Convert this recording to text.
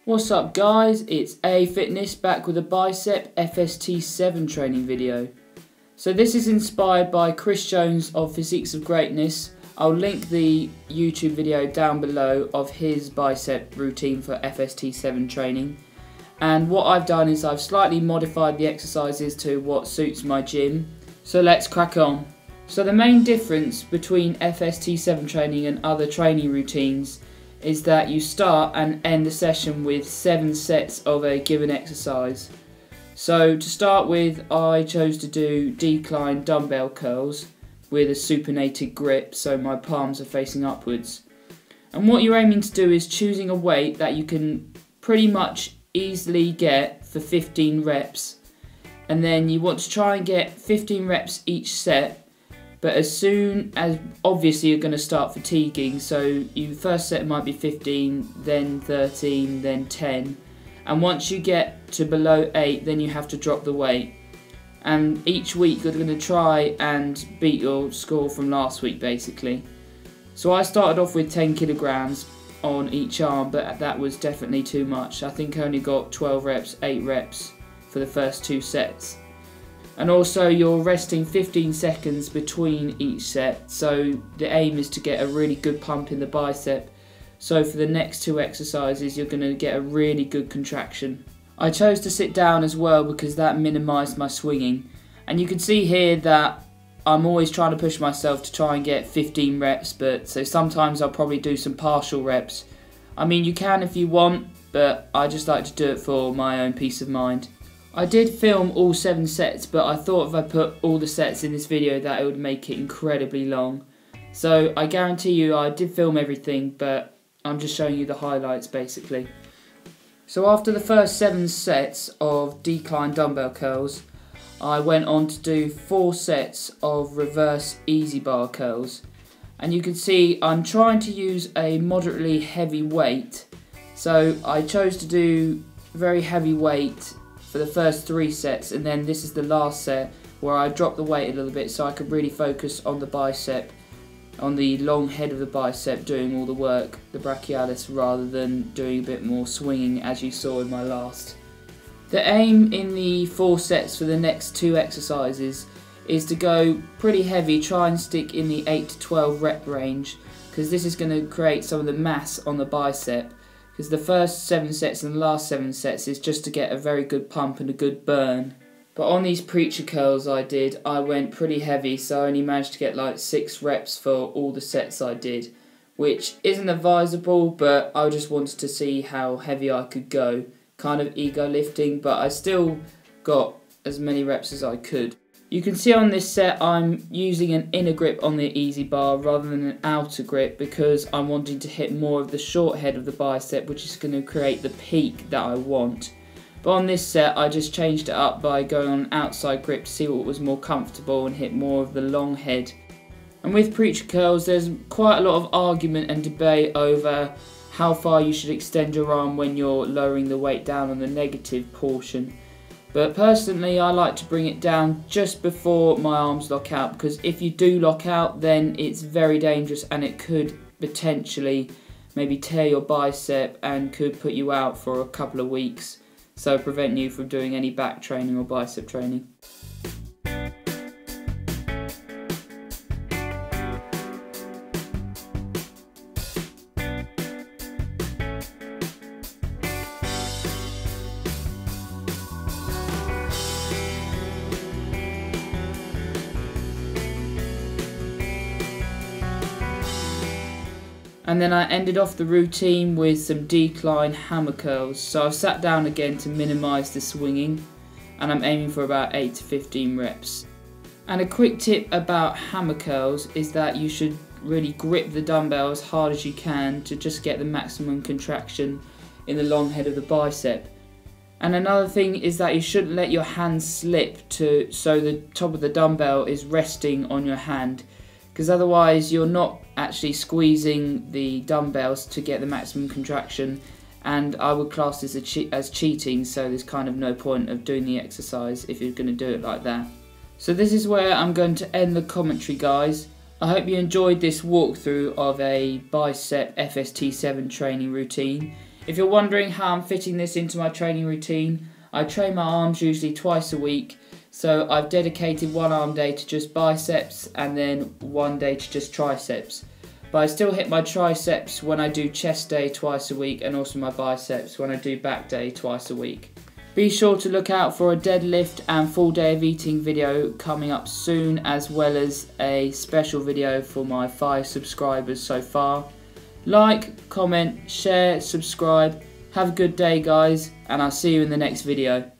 What's up guys, it's A Fitness back with a bicep FST-7 training video. So this is inspired by Chris Jones of Physiques of Greatness. I'll link the YouTube video down below of his bicep routine for FST-7 training. And what I've done is I've slightly modified the exercises to what suits my gym. So let's crack on. So the main difference between FST-7 training and other training routines is that you start and end the session with 7 sets of a given exercise. So to start with, I chose to do decline dumbbell curls with a supinated grip, so my palms are facing upwards. And what you're aiming to do is choosing a weight that you can pretty much easily get for 15 reps. And then you want to try and get 15 reps each set. But as soon as, obviously you're going to start fatiguing, so your first set might be 15, then 13, then 10. And once you get to below 8, then you have to drop the weight. And each week you're going to try and beat your score from last week basically. So I started off with 10 kilograms on each arm, but that was definitely too much. I think I only got 12 reps, 8 reps for the first 2 sets. And also you're resting 15 seconds between each set, so the aim is to get a really good pump in the bicep. So for the next 2 exercises you're going to get a really good contraction. I chose to sit down as well because that minimised my swinging. And you can see here that I'm always trying to push myself to try and get 15 reps, but so sometimes I'll probably do some partial reps. I mean, you can if you want, but I just like to do it for my own peace of mind. I did film all 7 sets, but I thought if I put all the sets in this video that it would make it incredibly long. So I guarantee you I did film everything, but I'm just showing you the highlights basically. So after the first 7 sets of decline dumbbell curls, I went on to do 4 sets of reverse easy bar curls. And you can see I'm trying to use a moderately heavy weight. So I chose to do very heavy weight for the first 3 sets, and then this is the last set where I dropped the weight a little bit so I could really focus on the bicep, on the long head of the bicep doing all the work, the brachialis, rather than doing a bit more swinging as you saw in my last. The aim in the 4 sets for the next 2 exercises is to go pretty heavy, try and stick in the 8 to 12 rep range, because this is going to create some of the mass on the bicep. Because the first 7 sets and the last 7 sets is just to get a very good pump and a good burn. But on these preacher curls I went pretty heavy, so I only managed to get like 6 reps for all the sets I did, which isn't advisable, but I just wanted to see how heavy I could go. Kind of ego lifting, but I still got as many reps as I could. You can see on this set I'm using an inner grip on the easy bar rather than an outer grip because I'm wanting to hit more of the short head of the bicep, which is going to create the peak that I want. But on this set I just changed it up by going on an outside grip to see what was more comfortable and hit more of the long head. And with preacher curls there's quite a lot of argument and debate over how far you should extend your arm when you're lowering the weight down on the negative portion. But personally I like to bring it down just before my arms lock out, because if you do lock out then it's very dangerous and it could potentially maybe tear your bicep and could put you out for a couple of weeks, so prevent you from doing any back training or bicep training. And then I ended off the routine with some decline hammer curls. So I've sat down again to minimise the swinging, and I'm aiming for about 8 to 15 reps. And a quick tip about hammer curls is that you should really grip the dumbbell as hard as you can to just get the maximum contraction in the long head of the bicep. And another thing is that you shouldn't let your hand slip so the top of the dumbbell is resting on your hand, because otherwise you're not actually squeezing the dumbbells to get the maximum contraction, and I would class this as cheating, so there's kind of no point of doing the exercise if you're going to do it like that. So this is where I'm going to end the commentary, guys. I hope you enjoyed this walkthrough of a bicep FST-7 training routine. If you're wondering how I'm fitting this into my training routine, I train my arms usually twice a week, so I've dedicated one arm day to just biceps and then one day to just triceps. But I still hit my triceps when I do chest day twice a week, and also my biceps when I do back day twice a week. Be sure to look out for a deadlift and full day of eating video coming up soon, as well as a special video for my 5 subscribers so far. Like, comment, share, subscribe. Have a good day, guys, and I'll see you in the next video.